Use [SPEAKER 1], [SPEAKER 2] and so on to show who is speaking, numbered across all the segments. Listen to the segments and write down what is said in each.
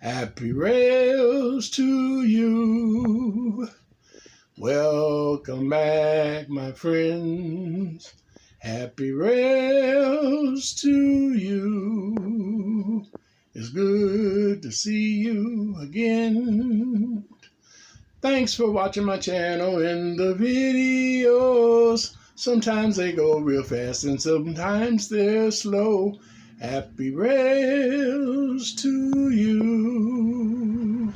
[SPEAKER 1] Happy rails to you. Welcome back, my friends. Happy rails to you. It's good to see you again. Thanks for watching my channel and the videos. Sometimes they go real fast and sometimes they're slow. Happy rails to you.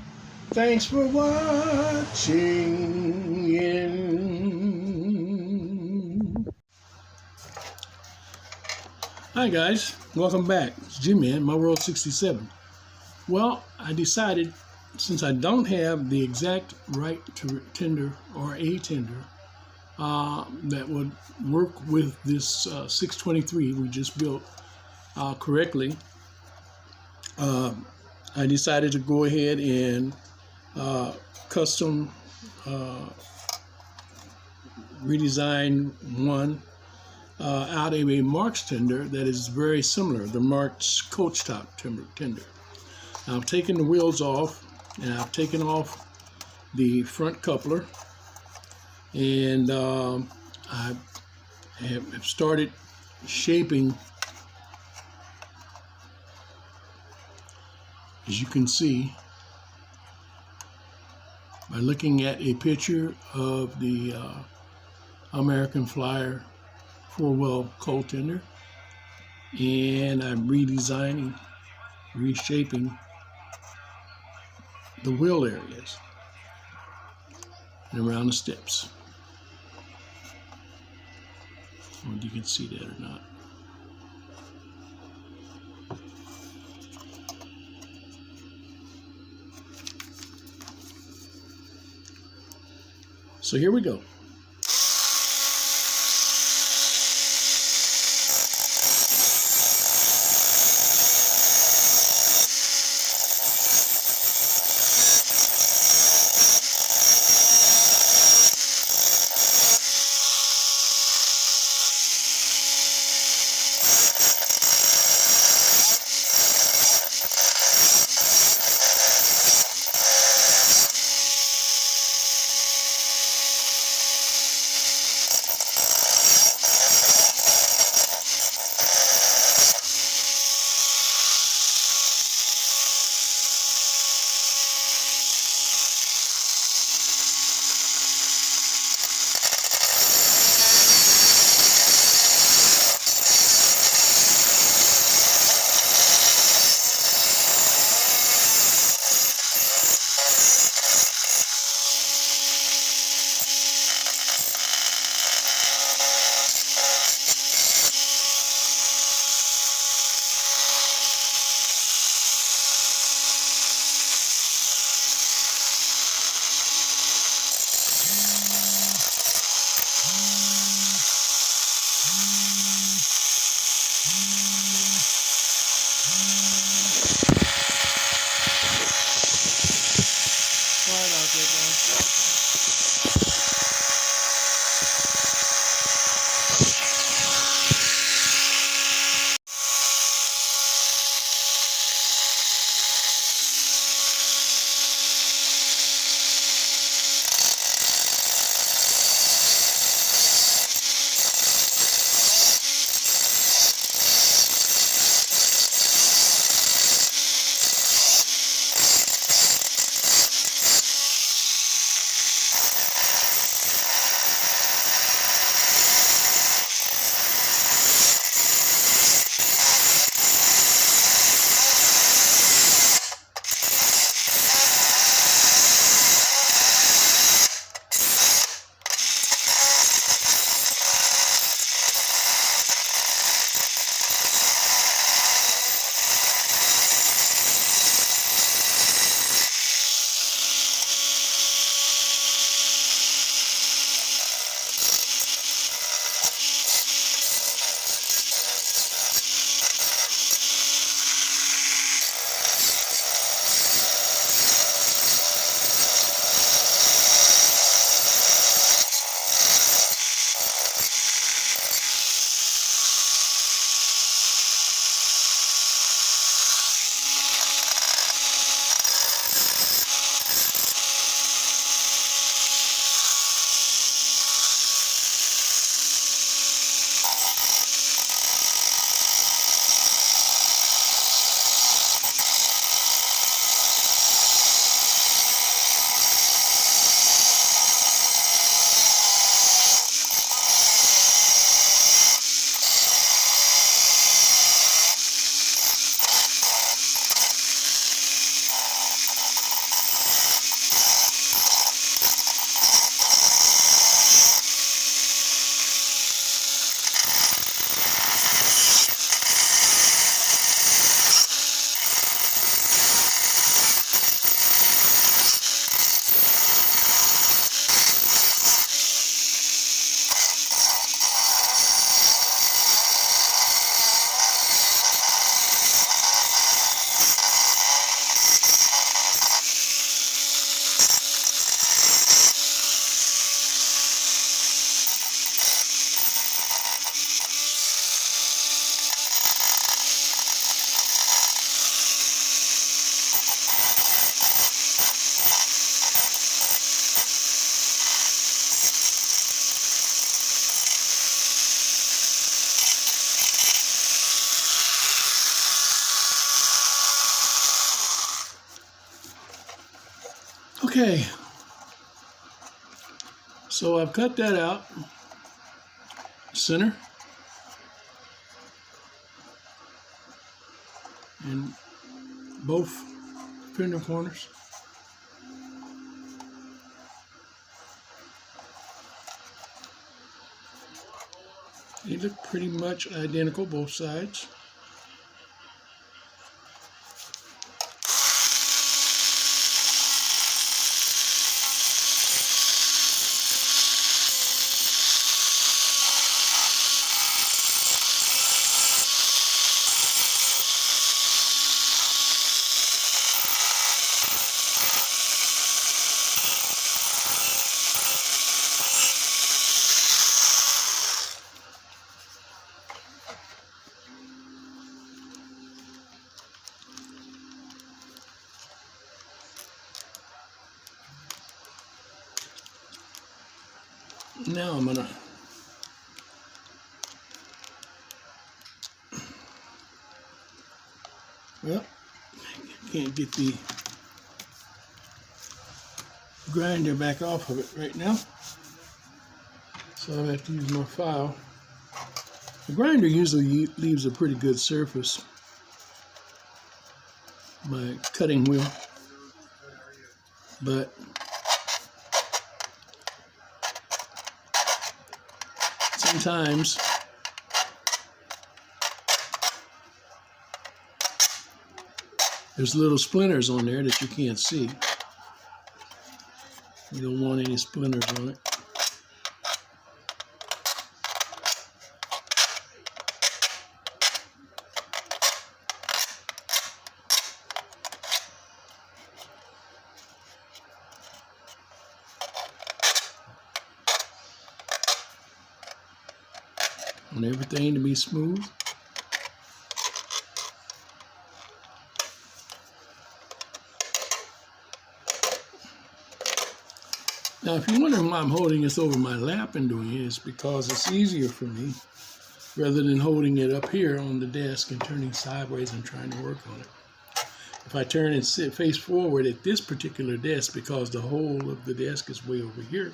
[SPEAKER 1] Thanks for watching in. Hi guys, welcome back. It's Jimmy in My World 67. Well, I decided, since I don't have the exact right to tender or a tender that would work with this 623 we just built correctly, I decided to go ahead and custom redesign one out of a Marx tender that is very similar, the Marx coach top tender. I've taken the wheels off and I've taken off the front coupler, and I have started shaping. As you can see, by looking at a picture of the American Flyer 4-well coal tender, and I'm redesigning, reshaping the wheel areas and around the steps. I don't know if you can see that or not. So here we go. Okay, so I've cut that out, center, and both fender corners. They look pretty much identical, both sides. Now I'm gonna can't get the grinder back off of it right now, so I have to use my file. The grinder usually leaves a pretty good surface, my cutting wheel, but sometimes there's little splinters on there that you can't see. You don't want any splinters on it. Want everything to be smooth. Now, if you're wondering why I'm holding this over my lap and doing it, it's because it's easier for me rather than holding it up here on the desk and turning sideways and trying to work on it. If I turn and sit face forward at this particular desk, because the whole of the desk is way over here,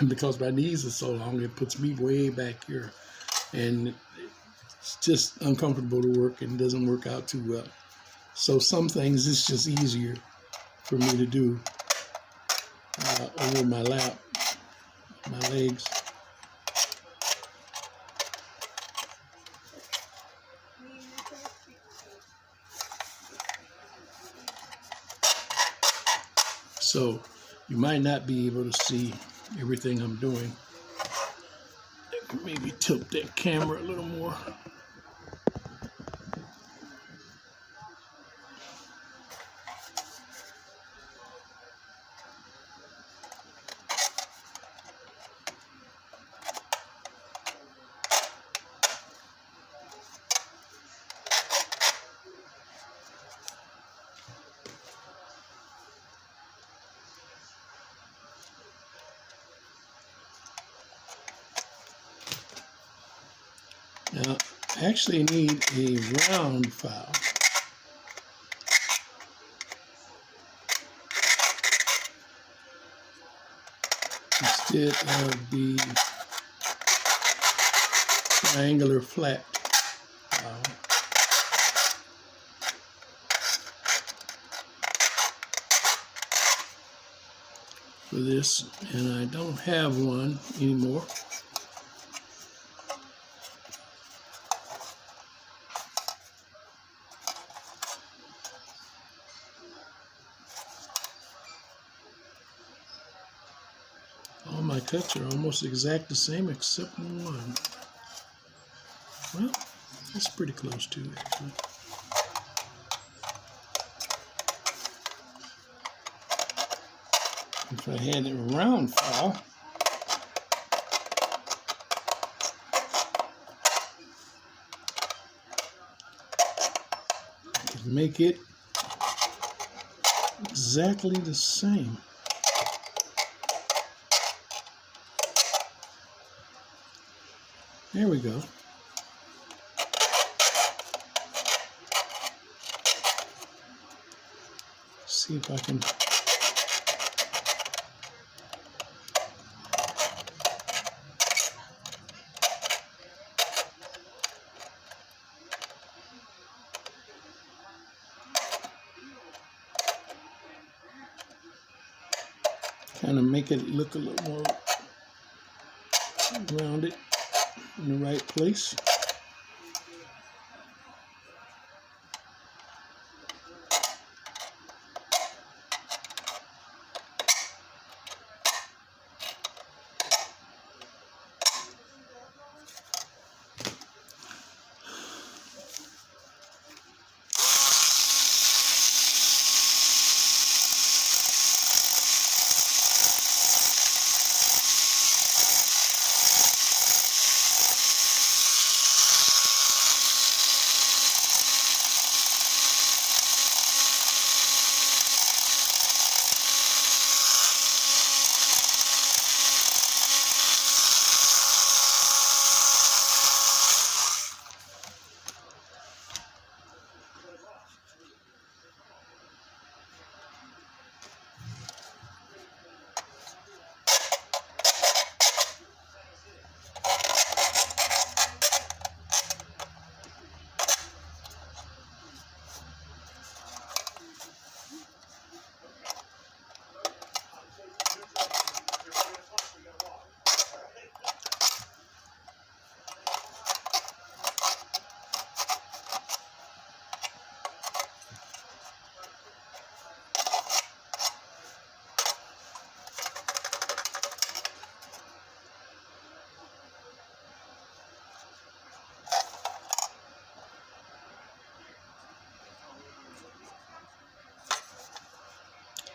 [SPEAKER 1] because my knees are so long, it puts me way back here, and it's just uncomfortable to work and doesn't work out too well. So some things it's just easier for me to do over my lap, my legs. So you might not be able to see everything I'm doing. I can maybe tilt that camera a little more. Now, I actually need a round file. Instead of the triangular flat file. For this, and I don't have one anymore. All my cuts are almost exact the same except one. Well, that's pretty close to it, actually. If I had a round file, I could make it exactly the same. There we go. See if I can kind of make it look a little more rounded in the right place.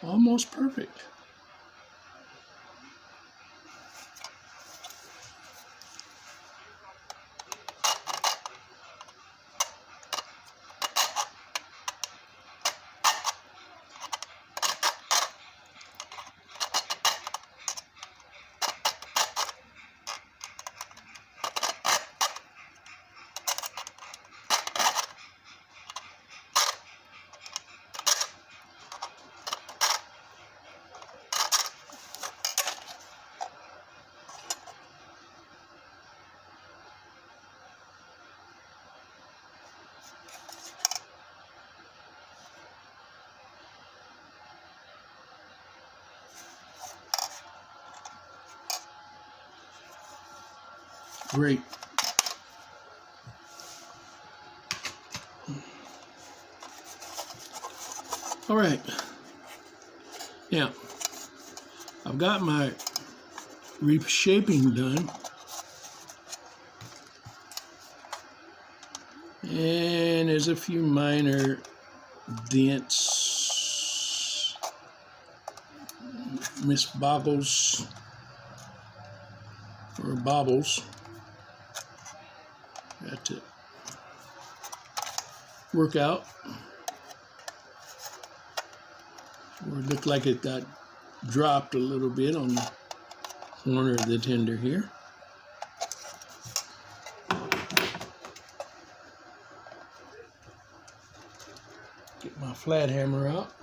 [SPEAKER 1] Almost perfect. Great. All right. Now, I've got my reshaping done. And there's a few minor dents, misboggles, or bobbles. Got to work out. Or it looked like it got dropped a little bit on the corner of the tender here. Get my flat hammer out.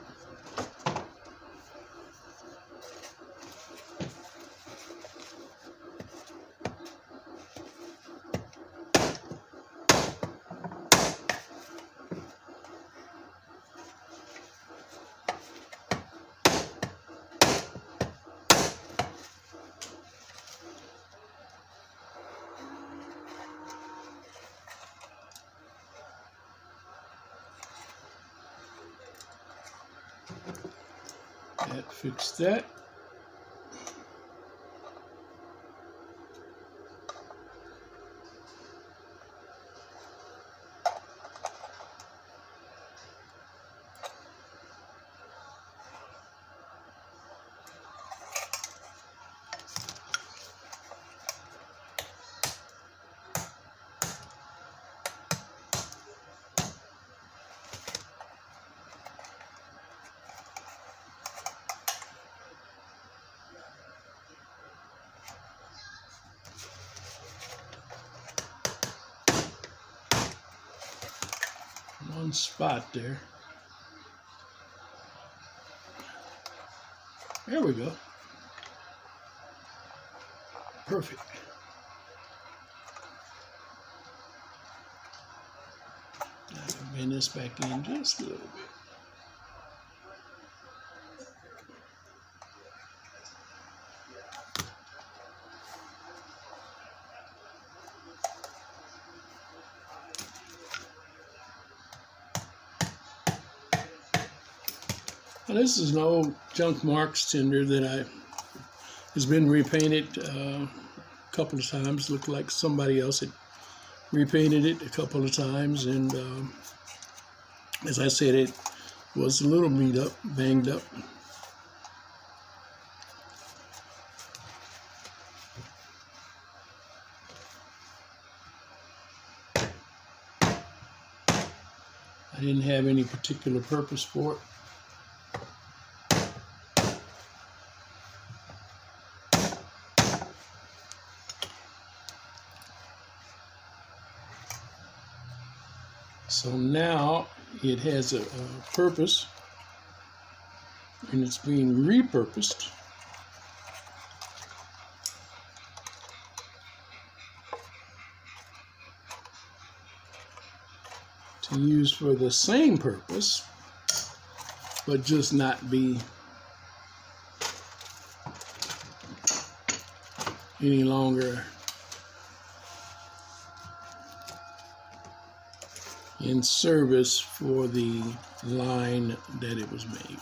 [SPEAKER 1] That fixed that. One spot there. There we go. Perfect. Now bend this back in just a little bit. Now, this is an old junk Marx tinder that has been repainted a couple of times. Looked like somebody else had repainted it a couple of times, and as I said, it was a little beat up, banged up. I didn't have any particular purpose for it. So now it has a purpose, and it's being repurposed to use for the same purpose, but just not be any longer in service for the line that it was made.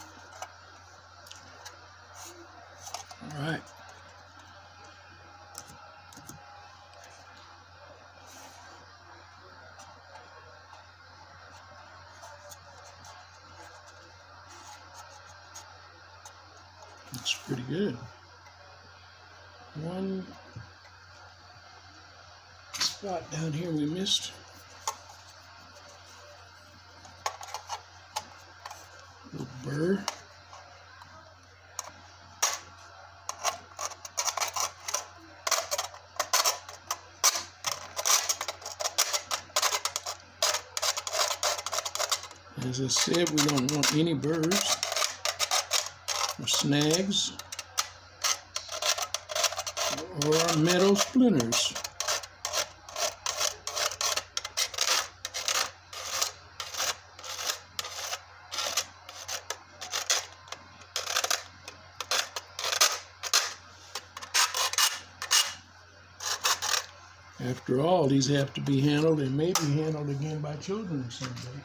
[SPEAKER 1] All right. Looks pretty good. One spot down here we missed. Little burr. As I said, we don't want any burrs or snags or metal splinters. After all, these have to be handled and may be handled again by children someday.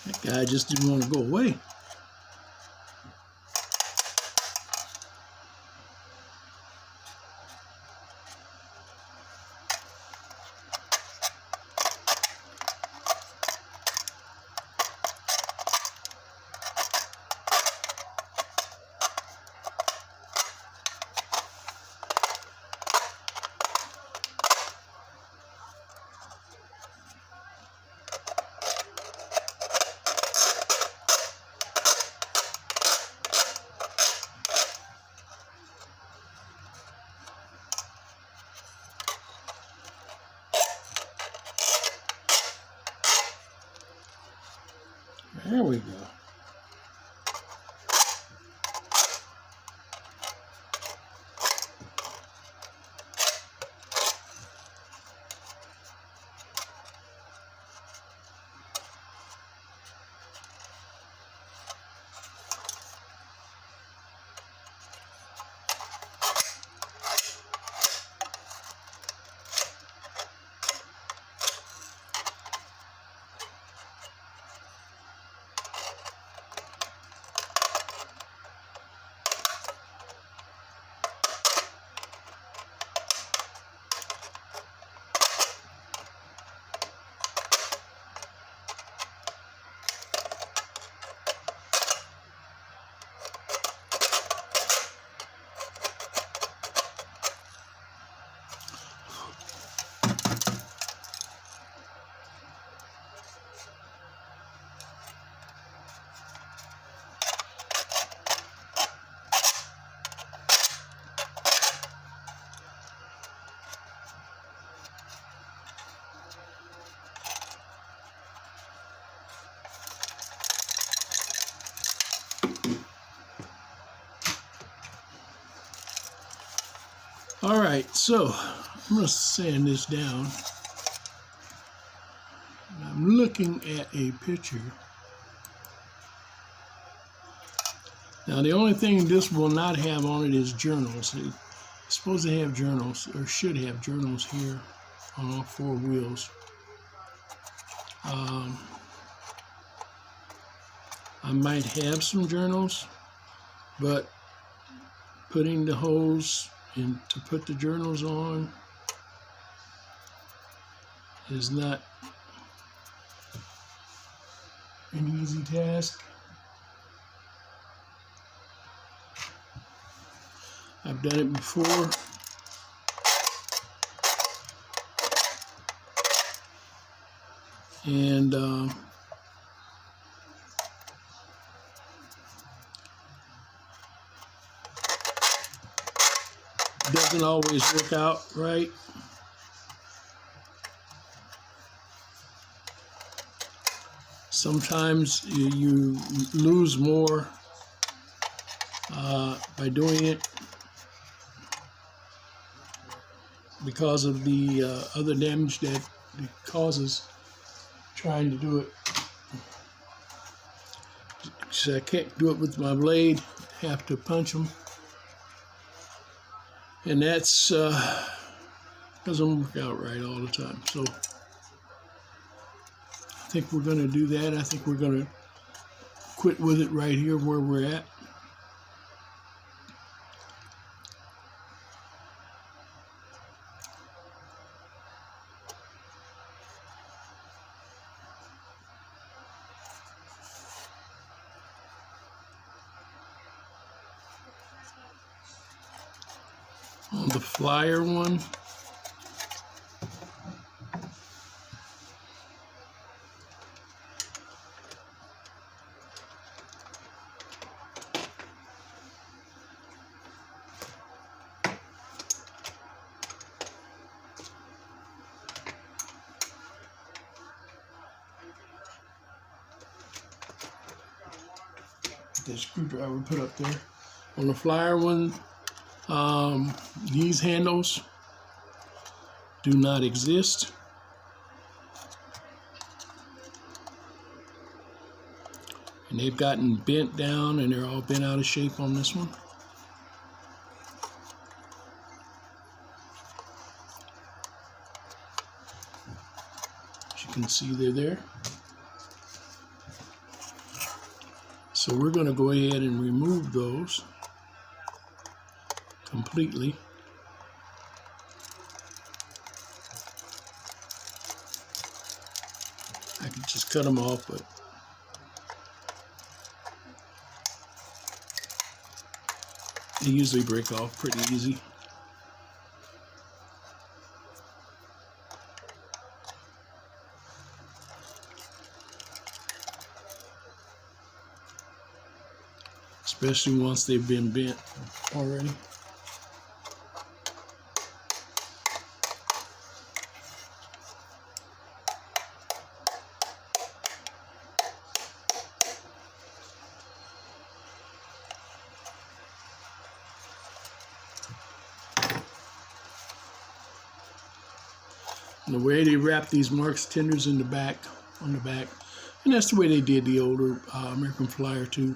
[SPEAKER 1] That guy just didn't want to go away. There we go. All right, so I'm going to sand this down. And I'm looking at a picture. Now, the only thing this will not have on it is journals. It's supposed to have journals, or should have journals here on all four wheels. I might have some journals, but putting the holes in to put the journals on is not an easy task. I've done it before. And doesn't always work out right. Sometimes you lose more by doing it because of the other damage that it causes trying to do it. So I can't do it with my blade, have to punch them. And that's doesn't work out right all the time. So I think we're going to do that. I think we're going to quit with it right here where we're at. On the flyer one, the screwdriver put up there. On the flyer one, these handles do not exist. And they've gotten bent down and they're all bent out of shape on this one. As you can see, they're there. So we're going to go ahead and remove those completely. I could just cut them off, but they usually break off pretty easy. Especially once they've been bent already. And the way they wrap these Marx tenders in the back, on the back, and that's the way they did the older American Flyer too.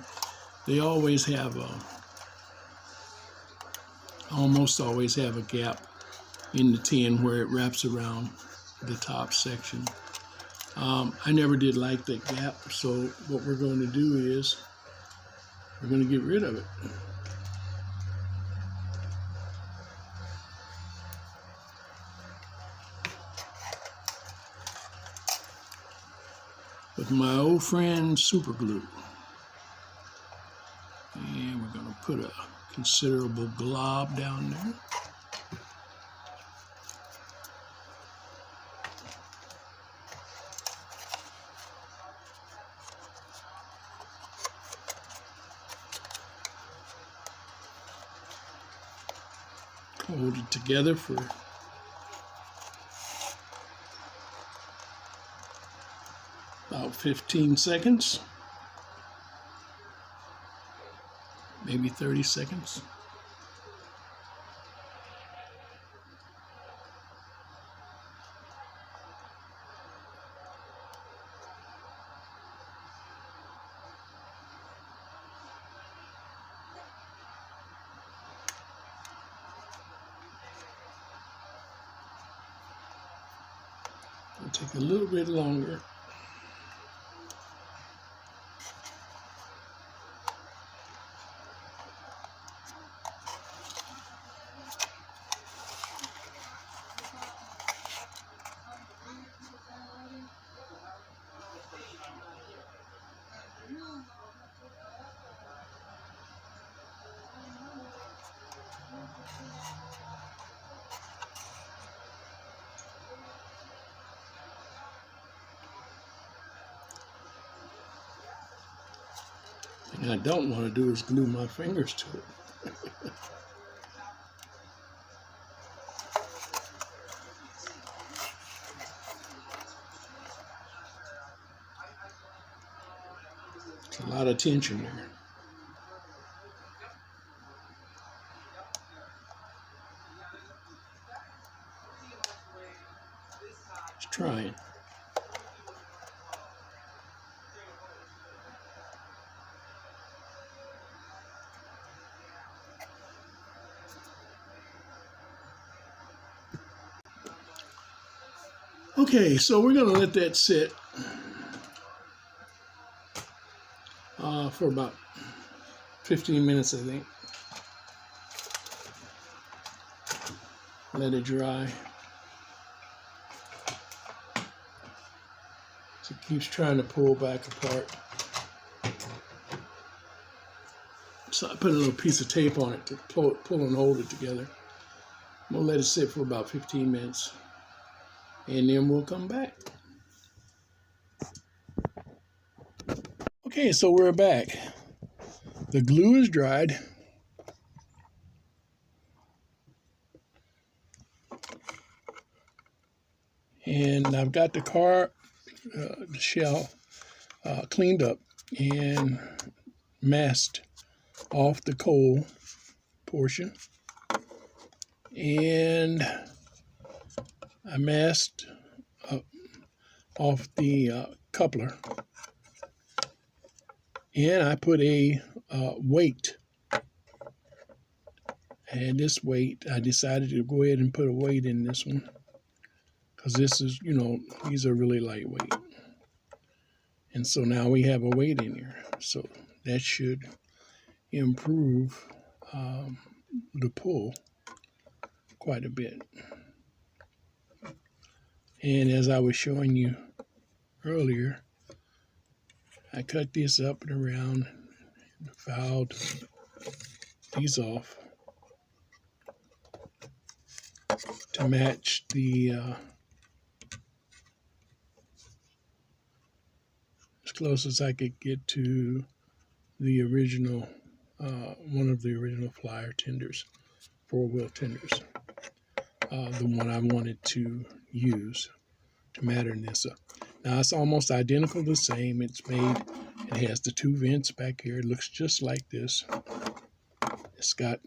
[SPEAKER 1] They always have almost always have a gap in the tin where it wraps around the top section. I never did like that gap, so what we're going to do is we're going to get rid of it. With my old friend super glue. And we're going to put a considerable glob down there. Hold it together for about 15 seconds, maybe 30 seconds. It'll take a little bit longer. What I don't want to do is glue my fingers to it. It's a lot of tension there. Just trying. Okay, so we're going to let that sit for about 15 minutes, I think. Let it dry. So it keeps trying to pull back apart. So I put a little piece of tape on it to pull and hold it together. I'm going to let it sit for about 15 minutes. And then we'll come back. Okay, so we're back. The glue is dried. And I've got the shell cleaned up and masked off the coal portion. And I masked off the coupler. And I put a weight. And this weight, I decided to go ahead and put a weight in this one. Because this is, these are really lightweight. And so now we have a weight in here. So that should improve the pull quite a bit. And as I was showing you earlier, I cut this up and around, filed these off to match the as close as I could get to the original, one of the original flyer tenders, 4-wheel tenders, the one I wanted to use to mattern this up. Now it's almost identical the same. It's made, it has the 2 vents back here. It looks just like this. It's got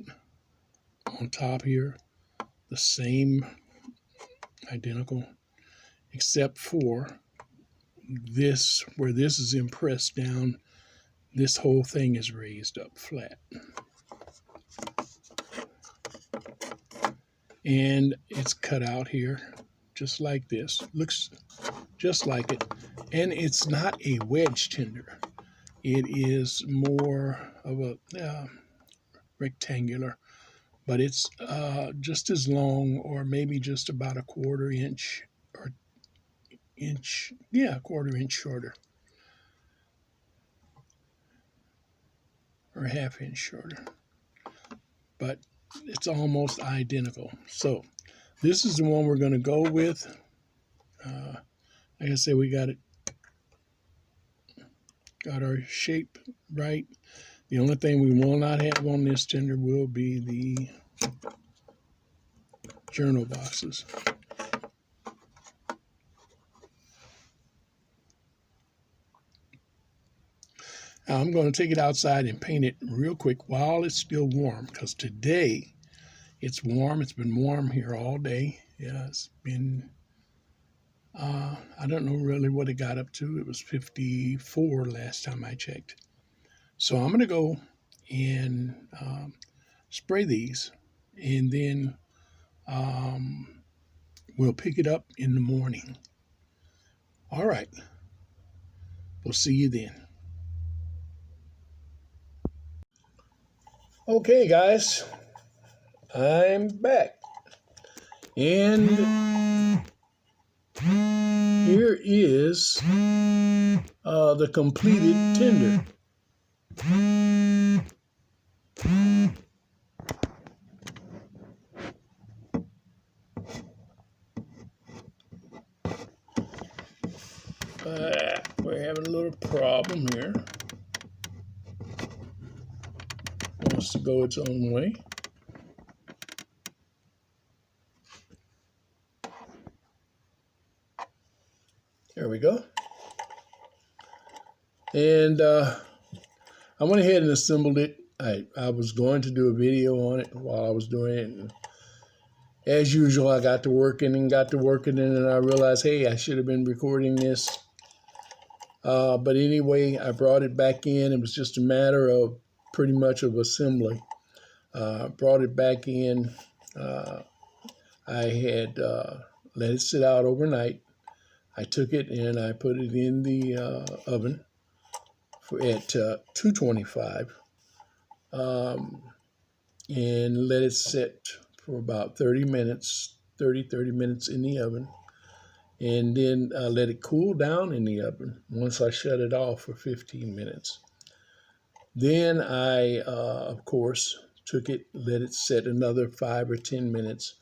[SPEAKER 1] on top here the same identical, except for this, where this is impressed down, this whole thing is raised up flat. And it's cut out here just like this. Looks just like it. And it's not a wedge tender. It is more of a rectangular, but it's just as long, or maybe just about a 1/4 inch or inch, yeah, 1/4 inch shorter, or 1/2 inch shorter. But it's almost identical. So this is the one we're going to go with. Like I said, we got our shape right. The only thing we will not have on this tender will be the journal boxes. Now I'm going to take it outside and paint it real quick while it's still warm, because today it's warm. It's been warm here all day. Yeah, it's been, I don't know really what it got up to. It was 54 last time I checked. So I'm going to go and spray these, and then we'll pick it up in the morning All right. We'll see you then. Okay, guys. I'm back. And here is the completed tender. We're having a little problem here. Wants to go its own way. There we go. And I went ahead and assembled it. I was going to do a video on it while I was doing it. And as usual, I got to working, and I realized, hey, I should have been recording this. But anyway, I brought it back in. It was just a matter of pretty much of assembly. Brought it back in. I had let it sit out overnight. I took it and I put it in the oven at 225 and let it sit for about 30 minutes in the oven. And then let it cool down in the oven once I shut it off for 15 minutes. Then I, of course, took it, let it set another 5 or 10 minutes,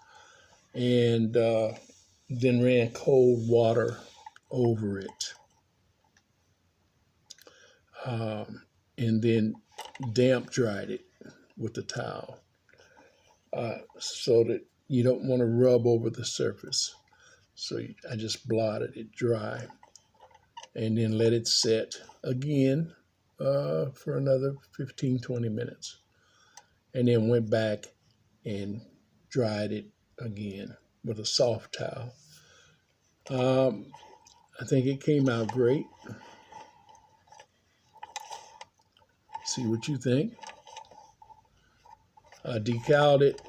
[SPEAKER 1] and then ran cold water over it. And then damp dried it with a towel so that you don't want to rub over the surface. So I just blotted it dry and then let it set again for another 15-20 minutes. And then went back and dried it again with a soft towel. I think it came out great. See what you think. I decaled it.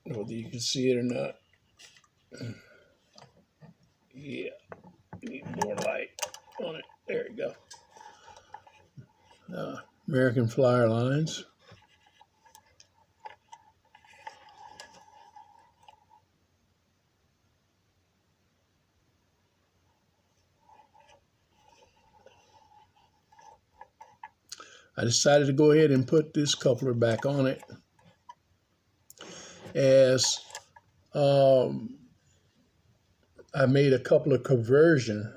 [SPEAKER 1] Whether you can see it or not. Yeah, need more light on it. There you go. American Flyer lines. I decided to go ahead and put this coupler back on it as I made a coupler conversion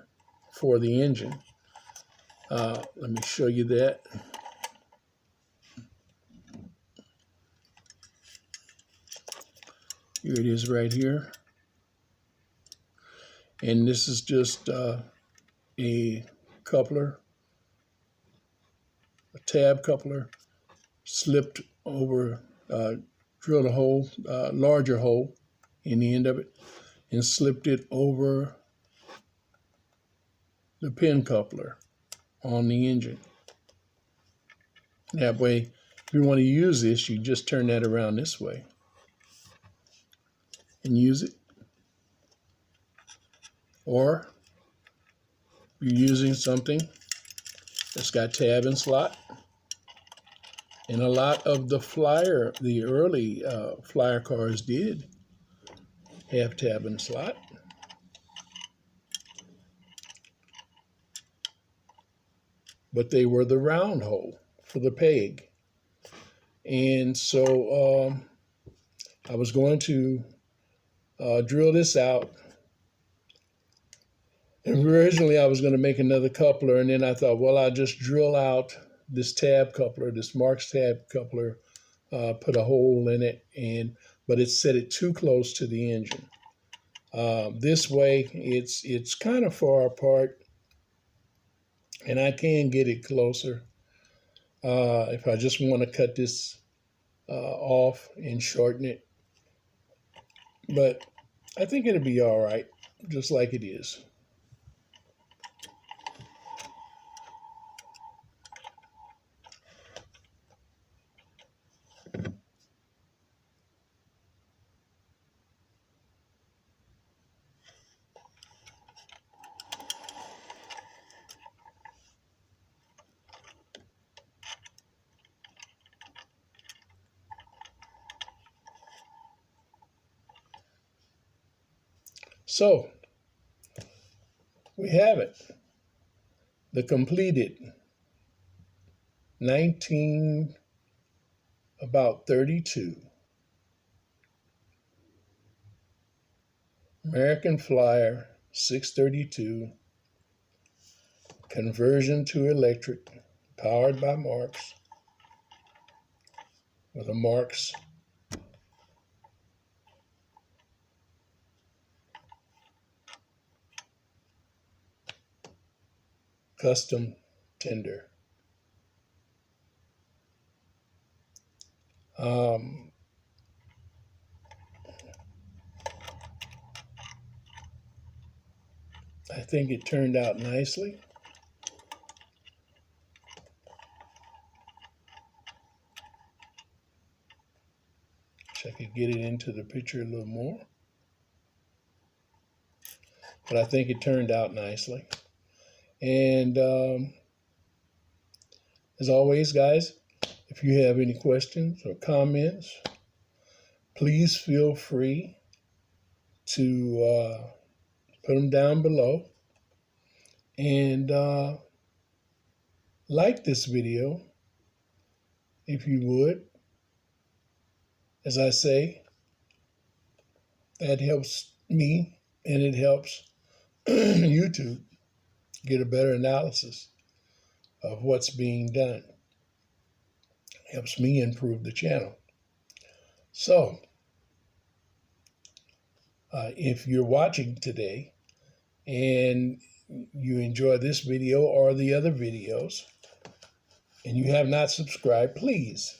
[SPEAKER 1] for the engine. Let me show you that. Here it is right here. And this is just a coupler, a tab coupler, slipped over, drilled a hole, larger hole in the end of it, and slipped it over the pin coupler on the engine. That way, if you want to use this, you just turn that around this way and use it. Or you're using something that's got tab and slot. And a lot of the early Flyer cars did have tab and slot. But they were the round hole for the peg. And so I was going to drill this out. And originally I was going to make another coupler, and then I thought, well, I'll just drill out this tab coupler, this Marx tab coupler, put a hole in it, but it set it too close to the engine. This way, it's kind of far apart, and I can get it closer if I just want to cut this off and shorten it. But I think it'll be all right, just like it is. So we have it. The completed 32 American Flyer 632 conversion to electric, powered by Marx, with a Marx custom tender. I think it turned out nicely. Wish I could get it into the picture a little more. But I think it turned out nicely. And as always, guys, if you have any questions or comments, please feel free to put them down below. And like this video, if you would. As I say, that helps me and it helps YouTube get a better analysis of what's being done. It helps me improve the channel. So, if you're watching today and you enjoy this video or the other videos and you have not subscribed, please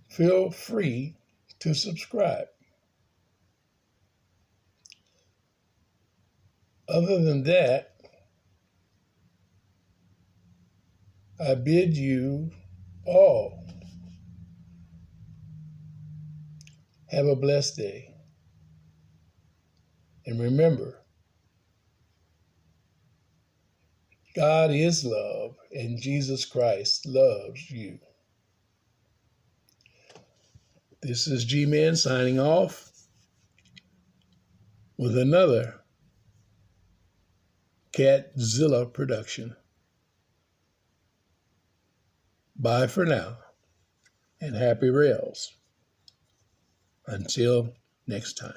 [SPEAKER 1] feel free to subscribe. Other than that, I bid you all have a blessed day. And remember, God is love and Jesus Christ loves you. This is G-Man signing off with another Catzilla production. Bye for now, and happy rails. Until next time.